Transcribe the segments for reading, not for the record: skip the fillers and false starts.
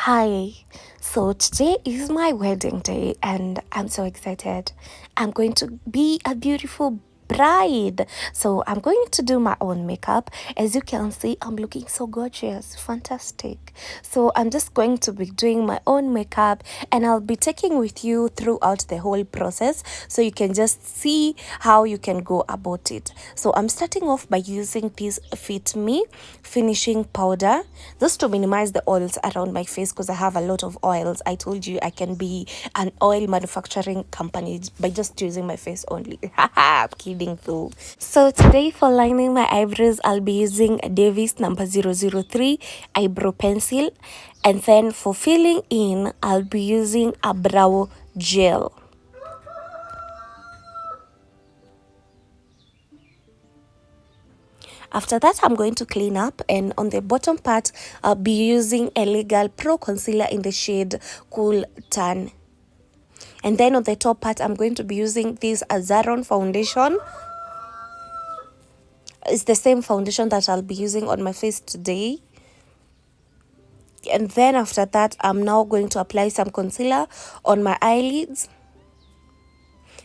Hi, so today is my wedding day and I'm so excited. I'm going to be a beautiful bride. So I'm going to do my own makeup. As you can see, I'm looking so gorgeous, fantastic. So I'm just going to be doing my own makeup and I'll be taking with you throughout the whole process so you can just see how you can go about it. So I'm starting off by using this Fit Me finishing powder just to minimize the oils around my face because I have a lot of oils. I told you I can be an oil manufacturing company by just using my face only. I'm kidding though. So today for lining my eyebrows, I'll be using Davis number 003 eyebrow pencil. And then for filling in, I'll be using a brow gel. After that, I'm going to clean up, and on the bottom part, I'll be using a Legal Pro Concealer in the shade Cool Tan. And then on the top part, I'm going to be using this Azaron foundation. It's the same foundation that I'll be using on my face today. And then after that, I'm now going to apply some concealer on my eyelids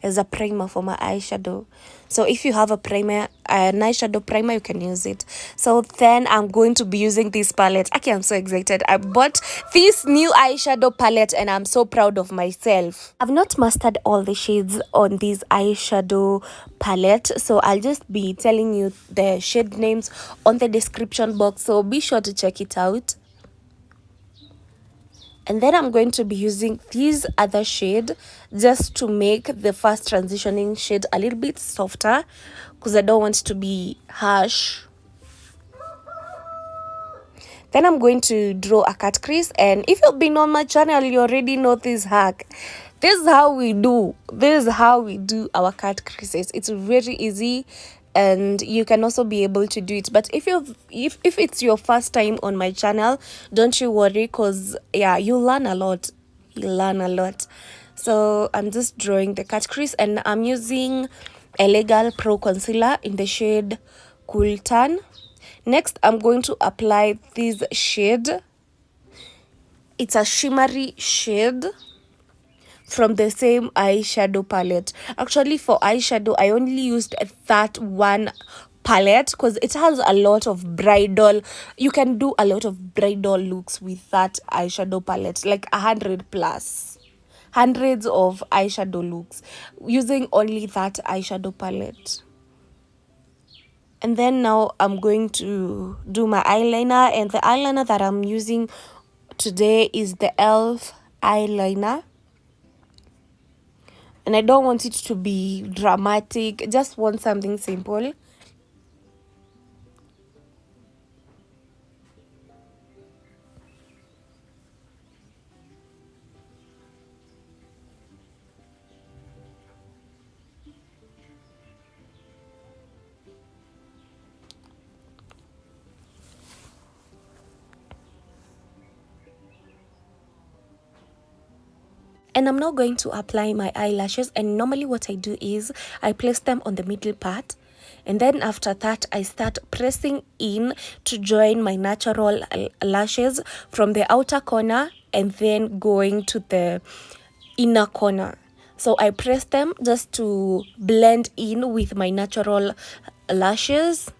as a primer for my eyeshadow. So if you have a primer, an eyeshadow primer, you can use it. So then I'm going to be using this palette. Okay, I'm so excited. I bought this new eyeshadow palette and I'm so proud of myself. I've not mastered all the shades on this eyeshadow palette, so I'll just be telling you the shade names on the description box, so be sure to check it out. And then I'm going to be using this other shade just to make the first transitioning shade a little bit softer because I don't want it to be harsh. Then I'm going to draw a cut crease, and if you've been on my channel, you already know this hack. This is how we do. This is how we do our cut creases. It's very easy and you can also be able to do it. But if it's your first time on my channel, don't you worry, because yeah, you learn a lot. You learn a lot. So I'm just drawing the cut crease and I'm using a Legal Pro Concealer in the shade Cool Tan. Next, I'm going to apply this shade. It's a shimmery shade from the same eyeshadow palette. Actually, for eyeshadow, I only used that one palette because it has a lot of bridal. You can do a lot of bridal looks with that eyeshadow palette, like 100 plus. Hundreds of eyeshadow looks using only that eyeshadow palette. And then now I'm going to do my eyeliner, and the eyeliner that I'm using today is the e.l.f. eyeliner. And I don't want it to be dramatic, just want something simple. And I'm now going to apply my eyelashes, and normally what I do is I place them on the middle part, and then after that I start pressing in to join my natural lashes from the outer corner and then going to the inner corner. So I press them just to blend in with my natural lashes,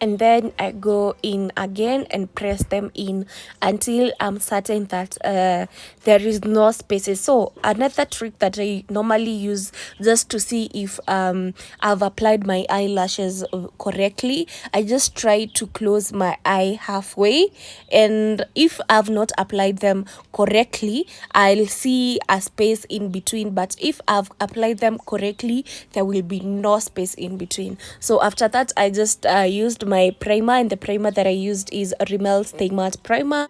and then I go in again and press them in until I'm certain that there is no spaces. So another trick that I normally use just to see if I've applied my eyelashes correctly, I just try to close my eye halfway, and if I've not applied them correctly, I'll see a space in between, but if I've applied them correctly, there will be no space in between. So after that, I just used my primer, and the primer that I used is Rimmel Stay Matte Primer.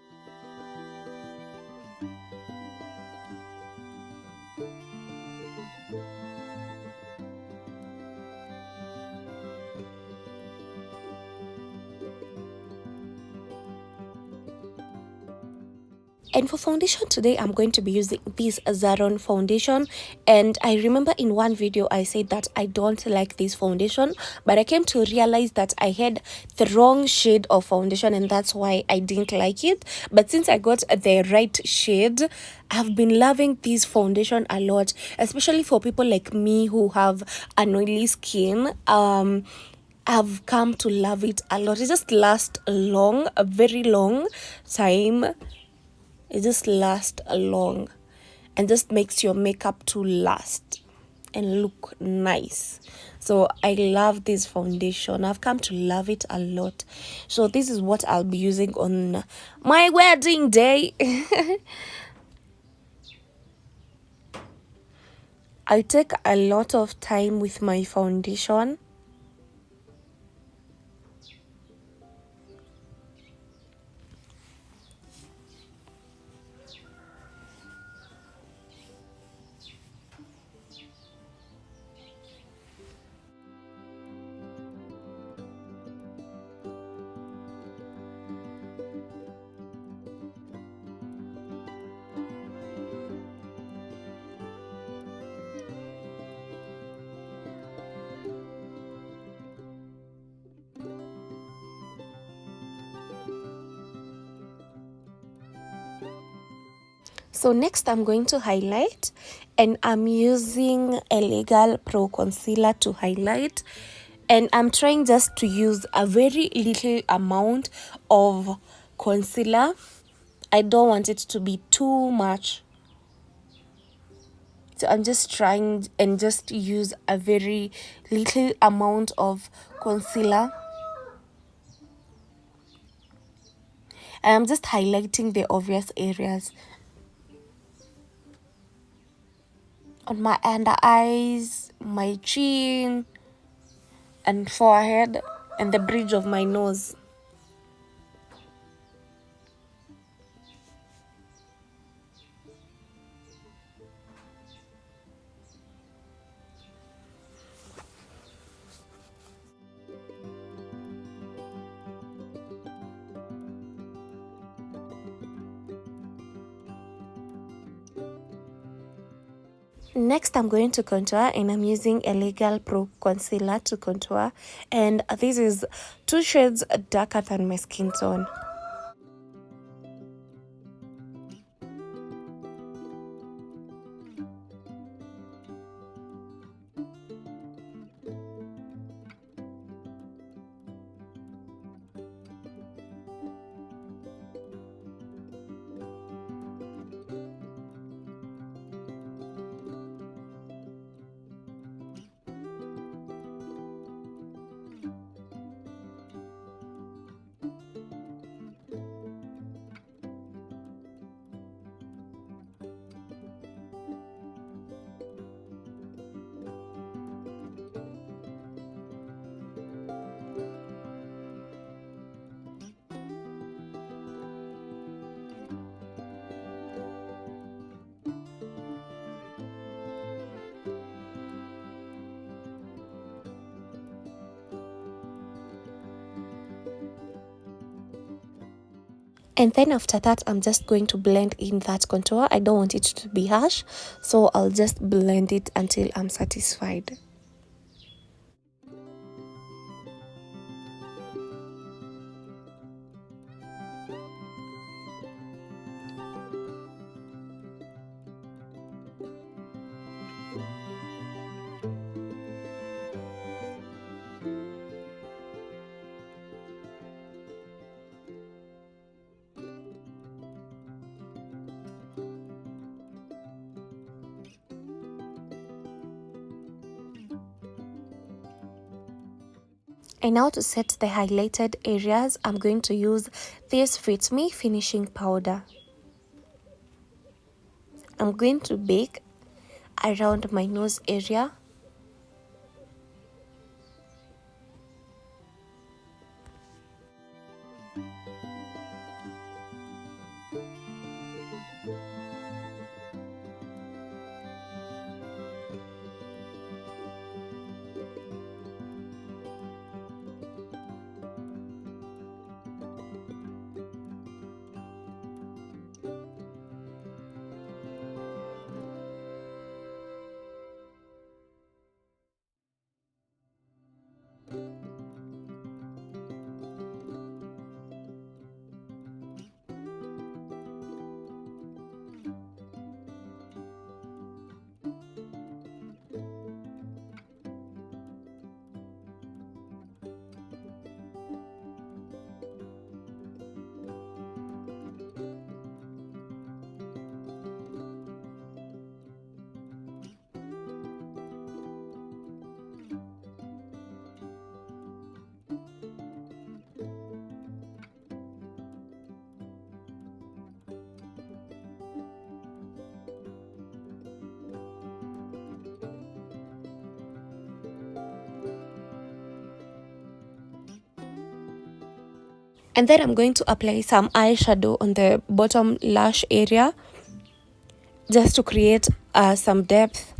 And for foundation today, I'm going to be using this Zaron foundation. And I remember in one video I said that I don't like this foundation, but I came to realize that I had the wrong shade of foundation, and that's why I didn't like it. But since I got the right shade, I've been loving this foundation a lot, especially for people like me who have an oily skin. I've come to love it a lot. It just lasts a very long time. It just lasts long and just makes your makeup to last and look nice. So I love this foundation. I've come to love it a lot. So this is what I'll be using on my wedding day. I take a lot of time with my foundation. So next I'm going to highlight, and I'm using a Legal Pro Concealer to highlight, and I'm trying just to use a very little amount of concealer. I don't want it to be too much. So I'm just trying and just use a very little amount of concealer. And I'm just highlighting the obvious areas on my under eyes, my chin, and forehead, and the bridge of my nose. Next, I'm going to contour, and I'm using a Legal Pro Concealer to contour, and this is 2 shades darker than my skin tone. And then after that, I'm just going to blend in that contour. I don't want it to be harsh, so I'll just blend it until I'm satisfied. And now to set the highlighted areas, I'm going to use this Fit Me finishing powder. I'm going to bake around my nose area. And then I'm going to apply some eyeshadow on the bottom lash area just to create some depth.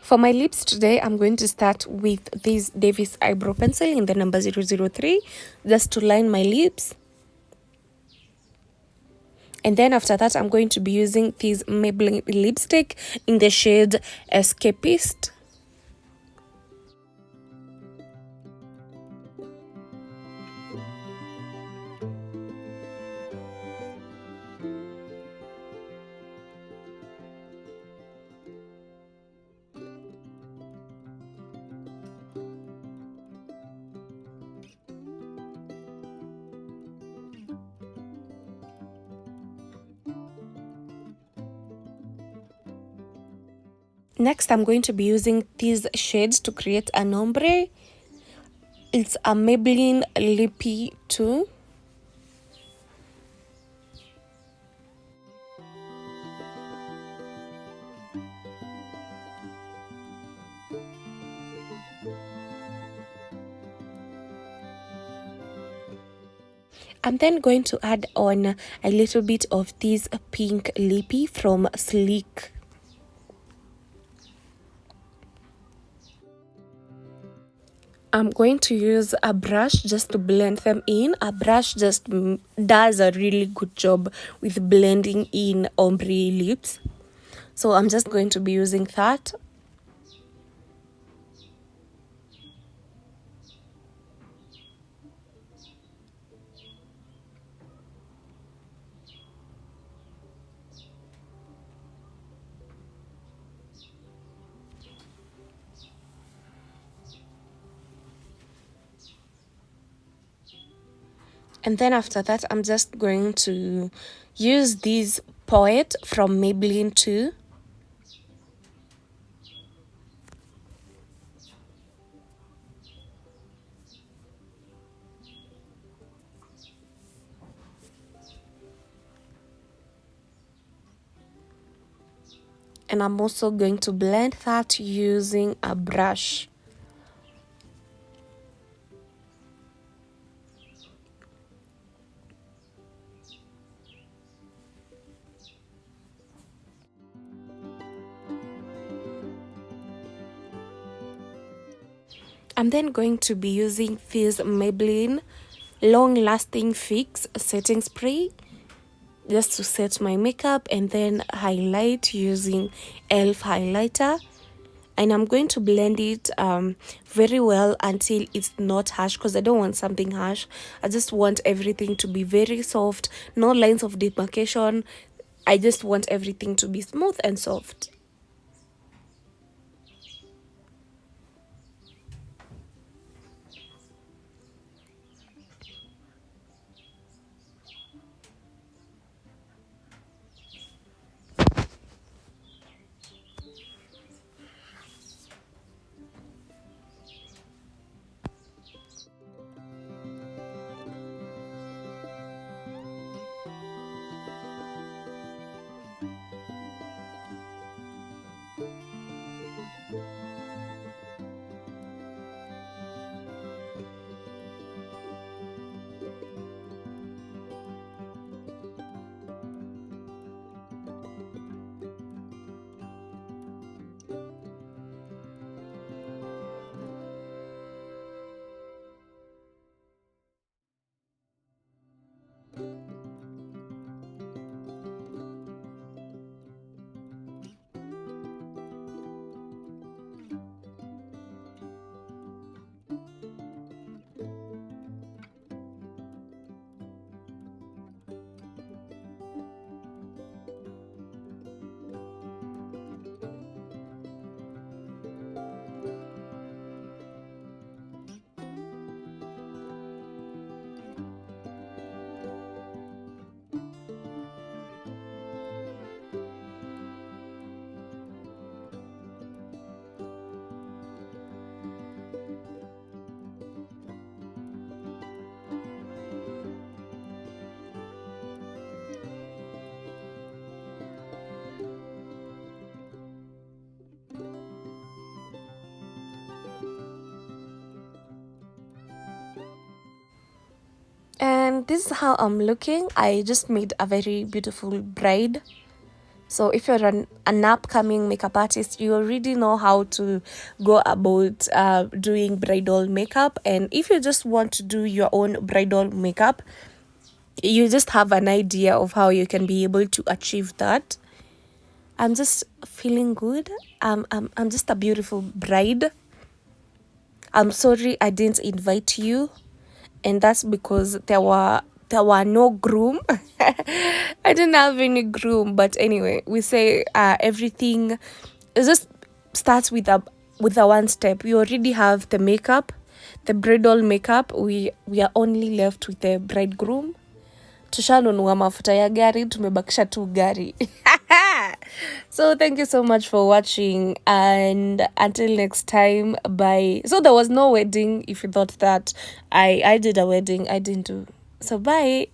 For my lips today, I'm going to start with this Davis eyebrow pencil in the number 003 just to line my lips. And then after that, I'm going to be using this Maybelline lipstick in the shade Escapist. Next, I'm going to be using these shades to create an ombre. It's a Maybelline Lippy 2. I'm then going to add on a little bit of this pink lippy from Sleek. I'm going to use a brush just to blend them in. A brush just does a really good job with blending in ombre lips. So I'm just going to be using that. And then after that, I'm just going to use this Poet from Maybelline 2. And I'm also going to blend that using a brush. I'm then going to be using this Maybelline Long Lasting Fix Setting Spray just to set my makeup, and then highlight using e.l.f. highlighter. And I'm going to blend it very well until it's not harsh, because I don't want something harsh. I just want everything to be very soft, no lines of demarcation. I just want everything to be smooth and soft. And this is how I'm looking. I just made a very beautiful bride. So if you're an upcoming makeup artist, you already know how to go about doing bridal makeup. And if you just want to do your own bridal makeup, you just have an idea of how you can be able to achieve that. I'm just feeling good. I'm just a beautiful bride. I'm sorry I didn't invite you, and that's because there were no groom. I didn't have any groom, but anyway, we say everything. It just starts with a one step. We already have the makeup, the bridal makeup. We are only left with the bridegroom. Tushanunua mafuta ya gari, tumebakisha tu gari. So thank you so much for watching, and until next time, bye. So there was no wedding. If you thought that I did a wedding, I didn't do. So bye.